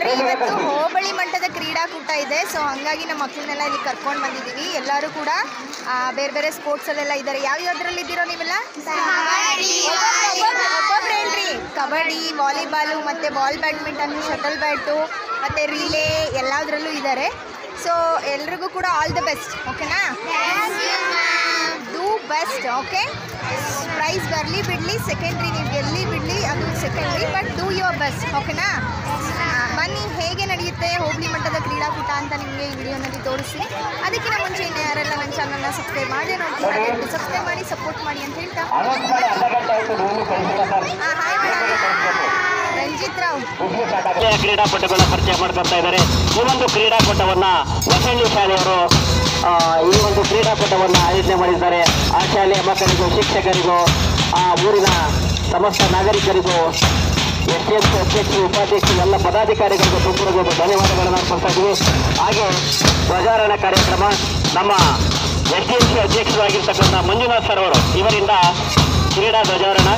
ಸ್ನೇಹಿತರೆ, ಇವತ್ತು ಹೋಬಳಿ ಮಟ್ಟದ ಕ್ರೀಡಾಕೂಟ ಇದೆ. ಸೊ ಹಾಗಾಗಿ ನಮ್ಮ ಮಕ್ಕಳನ್ನೆಲ್ಲ ಇಲ್ಲಿ ಕರ್ಕೊಂಡು ಬಂದಿದ್ದೀವಿ. ಎಲ್ಲರೂ ಕೂಡ ಬೇರೆ ಬೇರೆ ಸ್ಪೋರ್ಟ್ಸಲ್ಲೆಲ್ಲ ಇದ್ದಾರೆ. ಯಾವ್ಯಾವ್ದ್ರಲ್ಲಿ ಇದ್ದೀರೋ ನೀವೆಲ್ಲ? ಒಬ್ಬೊಬ್ರೇನ್ರಿ, ಕಬಡ್ಡಿ, ವಾಲಿಬಾಲು, ಮತ್ತು ಬಾಲ್ ಬ್ಯಾಡ್ಮಿಂಟನ್, ಶಟಲ್ ಬ್ಯಾಟು, ಮತ್ತು ರಿಲೇ ಎಲ್ಲದರಲ್ಲೂ ಇದ್ದಾರೆ. ಸೊ ಎಲ್ರಿಗೂ ಕೂಡ ಆಲ್ ದ ಬೆಸ್ಟ್. ಓಕೆನಾ? Do best. ಓಕೆ, ಪ್ರೈಸ್ ಬರಲಿ ಬಿಡಲಿ ಸೆಕೆಂಡ್ರಿ, ನೀವು ಗೆಲ್ಲಿ ಬಿಡಲಿ ಅದು secondary, but do your best. ಓಕೆನಾ? ಬನ್ನಿ, ಹೇಗೆ ನಡೆಯುತ್ತೆ ಹೋಬಳಿ ಮಟ್ಟದ ಕ್ರೀಡಾಕೂಟ ಅಂತ ನಿಮಗೆ ಈ ವಿಡಿಯೋನಲ್ಲಿ ತೋರಿಸಿ. ಅದಕ್ಕಿಂತ ಮುಂಚೆ ಇನ್ನು ಯಾರೆಲ್ಲ ನನ್ನ ಚಾನಲ್ನ ಸಬ್ಸ್ಕ್ರೈಬ್ ಮಾಡಿ ನೋಡ್ತೀರಾ, ಸಬ್ಸ್ಕ್ರೈಬ್ ಮಾಡಿ ಸಪೋರ್ಟ್ ಮಾಡಿ ಅಂತ ಹೇಳ್ತಾ, ರಂಜಿತ್ ರಾವ್ ಕ್ರೀಡಾಪಟುಗಳ ಪರಿಚಯ ಮಾಡ್ಕೊಳ್ತಾ ಇದ್ದಾರೆ. ಈ ಒಂದು ಕ್ರೀಡಾಕೂಟವನ್ನ ವಸಂತಿ ಶಾಲೆಯವರು ಈ ಒಂದು ಕ್ರೀಡಾಕೂಟವನ್ನು ಆಯೋಜನೆ ಮಾಡಿದ್ದಾರೆ. ಆ ಶಾಲೆಯ ಮಕ್ಕಳಿಗೂ, ಶಿಕ್ಷಕರಿಗೂ, ಆ ಊರಿನ ಸಮಸ್ತ ನಾಗರಿಕರಿಗೂ, SDMC ಅಧ್ಯಕ್ಷರು, ಉಪಾಧ್ಯಕ್ಷರು, ಎಲ್ಲ ಪದಾಧಿಕಾರಿಗಳಿಗೂ ತುಂಬ ಧನ್ಯವಾದಗಳನ್ನು ಅರ್ಪಿಸ್ತಾ ಇದ್ದೀವಿ. ಹಾಗೆ ಧ್ವಜಾರೋಹಣ ಕಾರ್ಯಕ್ರಮ ನಮ್ಮ SDMC ಅಧ್ಯಕ್ಷರಾಗಿರ್ತಕ್ಕಂಥ ಮಂಜುನಾಥ್ ಸರ್ ಅವರು ಇವರಿಂದ ಕ್ರೀಡಾ ಧ್ವಜಾರೋಹಣ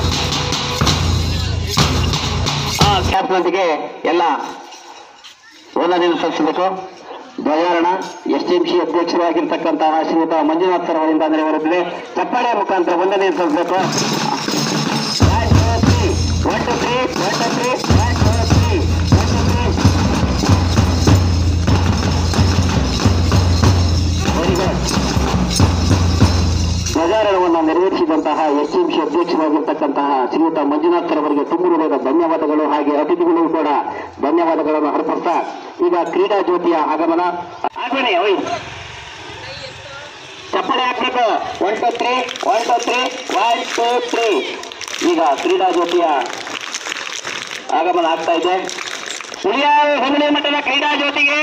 ಕ್ಯಾಪ್ನೊಂದಿಗೆ ಎಲ್ಲ ವಂದನೆಯನ್ನು ಸಲ್ಲಿಸಬೇಕು. ಧ್ವಜಾರೋಹಣ SDMC ಅಧ್ಯಕ್ಷರಾಗಿರ್ತಕ್ಕಂತಹ ಶ್ರೀಯುತ ಮಂಜುನಾಥ್ ಸರ್ ಅವರಿಂದ ನೆರವೇರುತ್ತಿದೆ. ಚಪ್ಪಾಳೆ ಮುಖಾಂತರ ವಂದನೆಯನ್ನು ಸಲ್ಲಿಸಬೇಕು. 1 2 3 1 2 3 1 2 3 ವೆರಿ ಗುಡ್. ಧ್ವಜಾರೋಹಣವನ್ನು ನೆರವೇರಿಸಿದಂತಹ SDMC ಅಧ್ಯಕ್ಷರಾಗಿರ್ತಕ್ಕಂತಹ ಶ್ರೀಯುತ ಮಂಜುನಾಥ್ ಸರ್ ಅವರಿಗೆ ತುಂಬ ಹೃದಯದ ಧನ್ಯವಾದಗಳು. ಹಾಗೆ ಅತಿಥಿಗಳಿಗೂ ಕೂಡ ಧನ್ಯವಾದಗಳನ್ನು ಅರ್ಪಿಸ್ತಾ ಈಗ ಕ್ರೀಡಾ ಜ್ಯೋತಿಯ ಆಗಮನ ಆಗಮನೆ. ಚಪ್ಪಳೆ ಹಾಕ್ಬೇಕು. 1 2 3 1 2 3 1 2 3. ಈಗ ಕ್ರೀಡಾ ಜ್ಯೋತಿಯ ಆಗಮನ ಆಗ್ತಾ ಇದೆ. ಹುಳಿಯಾರು ಹೋಬಳಿ ಮಟ್ಟದ ಕ್ರೀಡಾ ಜ್ಯೋತಿಗೆ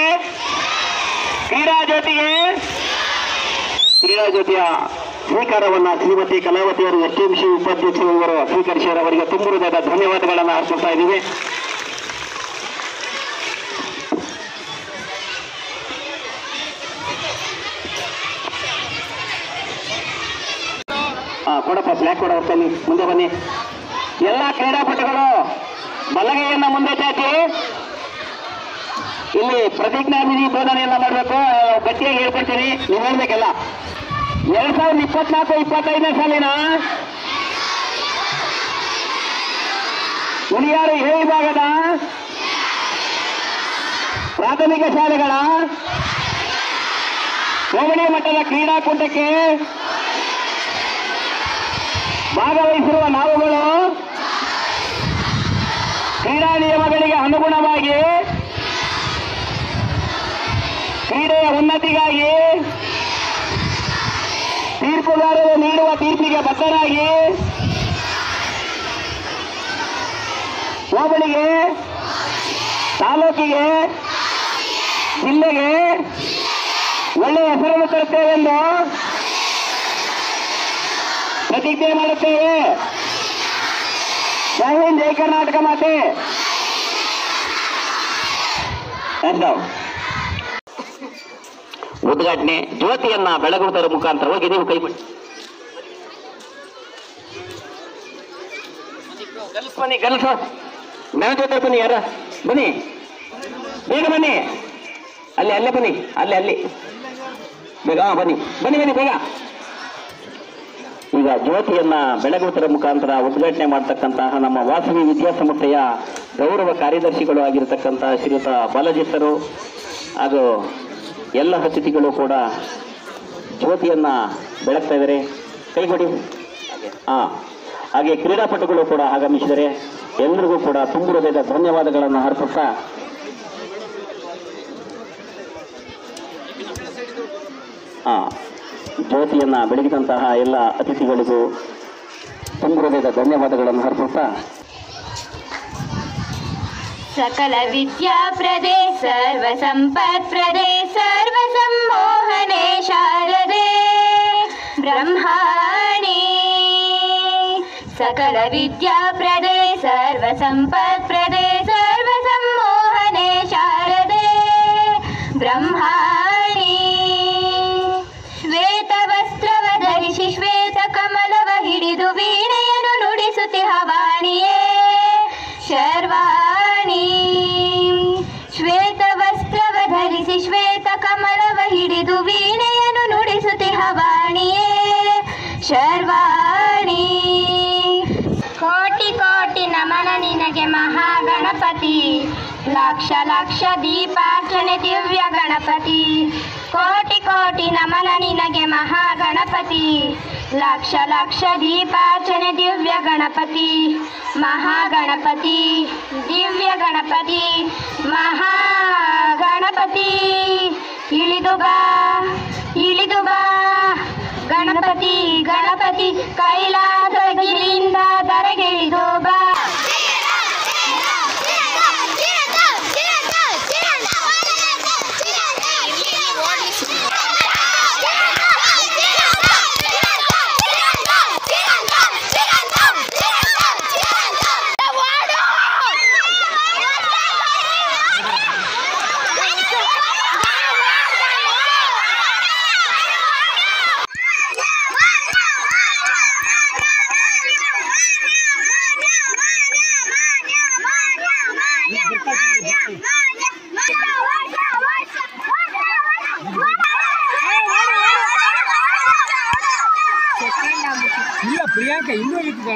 ಕ್ರೀಡಾ ಸ್ವೀಕಾರವನ್ನ ಶ್ರೀಮತಿ ಕಲಾವತಿಯವರು SDMC ಉಪಾಧ್ಯಕ್ಷರು ಸ್ವೀಕರಿಸಿದವರಿಗೆ ತುಂಬ ಹೃದಯದ ಧನ್ಯವಾದಗಳನ್ನು ಅರ್ಪಿಸ್ತಾ ಇದ್ದೀವಿ. ಕೊಡಪ್ಪ, ಬ್ಲ್ಯಾಕ್ ಕೊಡ, ಬನ್ನಿ ಮುಂದೆ ಬನ್ನಿ. ಎಲ್ಲ ಕ್ರೀಡಾಪಟುಗಳು ಬಲಗೈಯನ್ನ ಮುಂದೆ ಚಾಚಿ ಇಲ್ಲಿ ಪ್ರತಿಜ್ಞಾವಿಧಿ ಬೋಧನೆಯನ್ನ ಮಾಡಬೇಕು. ಗಟ್ಟಿಯಾಗಿ ಹೇಳ್ಕೊಡ್ತೀನಿ, ನೀವು ಹೇಳ್ಬೇಕೆಲ್ಲ. 2024-25ನೇ ಸಾಲಿನ ಹುಳಿಯಾರು ಎ ವಿಭಾಗದ ಪ್ರಾಥಮಿಕ ಶಾಲೆಗಳ ಹೋಬಳಿ ಮಟ್ಟದ ಕ್ರೀಡಾಕೂಟಕ್ಕೆ ಭಾಗವಹಿಸಿರುವ ನಾವುಗಳು ಕ್ರೀಡಾ ನಿಯಮಗಳಿಗೆ ಅನುಗುಣವಾಗಿ ಕ್ರೀಡೆಯ ಉನ್ನತಿಗಾಗಿ ತೀರ್ಪುಗಾರರು ನೀಡುವ ತೀರ್ಪಿಗೆ ಬದ್ಧರಾಗಿ ಹೋಬಳಿಗೆ, ತಾಲೂಕಿಗೆ, ಜಿಲ್ಲೆಗೆ ಒಳ್ಳೆಯ ಹೆಸರನ್ನು ತರುತ್ತೇವೆಂದು ಪ್ರತಿಜ್ಞೆ ಮಾಡುತ್ತೇವೆ. ಜೈ ಹಿಂದ್, ಜೈ ಕರ್ನಾಟಕ ಮಾತೆ. ಉದ್ಘಾಟನೆ ಜ್ಯೋತಿಯನ್ನ ಬೆಳಗುವುದರ ಮುಖಾಂತರ ಹೋಗಿ ನೀವು ಕೈ ಬಿಡಿ. ಬನ್ನಿ, ಗಲ್ಸು ನನ್ನ ಜೊತೆ ಬನ್ನಿ. ಯಾರ ಬನ್ನಿ, ಬೇಗ ಬನ್ನಿ. ಅಲ್ಲೇ ಬನ್ನಿ, ಅಲ್ಲಿ ಬೇಗ ಬನ್ನಿ ಬೇಗ. ಈಗ ಜ್ಯೋತಿಯನ್ನ ಬೆಳಗುವುದರ ಮುಖಾಂತರ ಉದ್ಘಾಟನೆ ಮಾಡತಕ್ಕಂತಹ ನಮ್ಮ ವಾಸವಿ ವಿದ್ಯಾಸಂಸ್ಥೆಯ ಗೌರವ ಕಾರ್ಯದರ್ಶಿಗಳು ಆಗಿರತಕ್ಕಂತಹ ಶ್ರೀಯುತ ಬಾಲಾಜಿ ಸರು ಹಾಗೂ ಎಲ್ಲ ಅತಿಥಿಗಳು ಕೂಡ ಜ್ಯೋತಿಯನ್ನ ಬೆಳಗ್ತಾ ಇದ್ದಾರೆ. ಕೈಗೊಡಿ. ಹಾಗೆ ಕ್ರೀಡಾಪಟುಗಳು ಕೂಡ ಆಗಮಿಸಿದರೆ ಎಲ್ಲರಿಗೂ ಕೂಡ ತುಂಬ ಹೃದಯದ ಧನ್ಯವಾದಗಳನ್ನು ಅರ್ಪಿಸ್ತಾ ಜ್ಯೋತಿಯನ್ನ ಬೆಳಗಿದಂತಹ ಎಲ್ಲ ಅತಿಥಿಗಳಿಗೂ ತುಂಬ ಹೃದಯದ ಧನ್ಯವಾದಗಳನ್ನು ಅರ್ಪಿಸ್ತಾ सकल विद्या प्रदे सर्व संपत् प्रदे सर्व सम्मोहने शारदे ब्रह्माणि सकल विद्या प्रदे सर्व संपत् प्रदे सर्व सम्मोहने शारदे ब्रह्माणि श्वेत वस्त्रव धरिಸಿ श्वेत कमलव ಹಿಡಿದು ವೀಣೆಯನ್ನು ನುಡಿಸುತ್ತಿಹ ವಾಣಿಯೇ ಶರ್ವಾಣಿ ಕೋಟಿ ಕೋಟಿ ನಮನ ನಿನಗೆ ಮಹಾಗಣಪತಿ ಲಕ್ಷ ಲಕ್ಷ ದೀಪಾರ್ಚನೆ ದಿವ್ಯ ಗಣಪತಿ ಕೋಟಿ ಕೋಟಿ ನಮನ ನಿನಗೆ ಮಹಾಗಣಪತಿ ಲಕ್ಷ ಲಕ್ಷ ದೀಪಾರ್ಚನೆ ದಿವ್ಯ ಗಣಪತಿ ಮಹಾಗಣಪತಿ ದಿವ್ಯ ಗಣಪತಿ ಮಹಾಗಣಪತಿ ಇಳಿದು ಬಾ ಗಣಪತಿ ಗಣಪತಿ ಕೈಲಾಸಗಿರಿಯಿಂದ ಧರೆಗಿಳಿದು ಬಾ ಇಲ್ಲ ಪ್ರಿಯಾಂಕ ಇನ್ನೂ ಇತ್ತು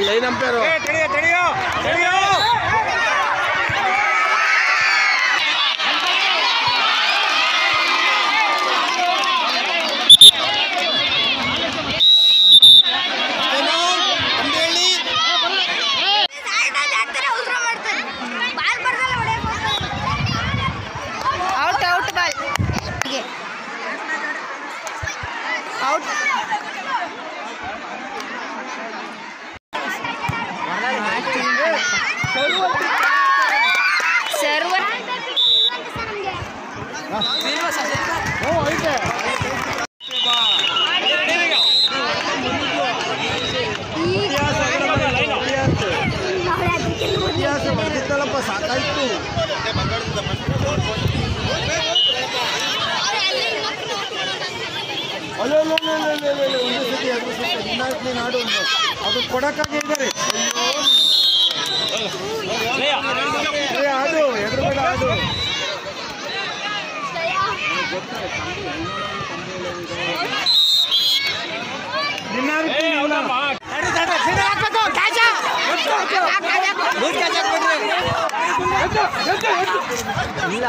ಲೈನ್ ಅಂಪೇರು ತಡಿಯೋ ಔಟ್ ಬಾಲ್ ಔಟ್ ಸರ್ವರ್ ಸಾಕಾಯ್ತು ಅಲ್ಲೋ ಒಂದು ಸತಿ ಅದ್ರ ಸತಿ ಇನ್ನಾಲ್ಕನೇ ನಾಡು ಅದು ಕೊಡಕ್ಕಾಗಿ ಇದ್ದಾರೆ ಅದು ಎದುರುಗಡೆ ಅದು ಇಲ್ಲ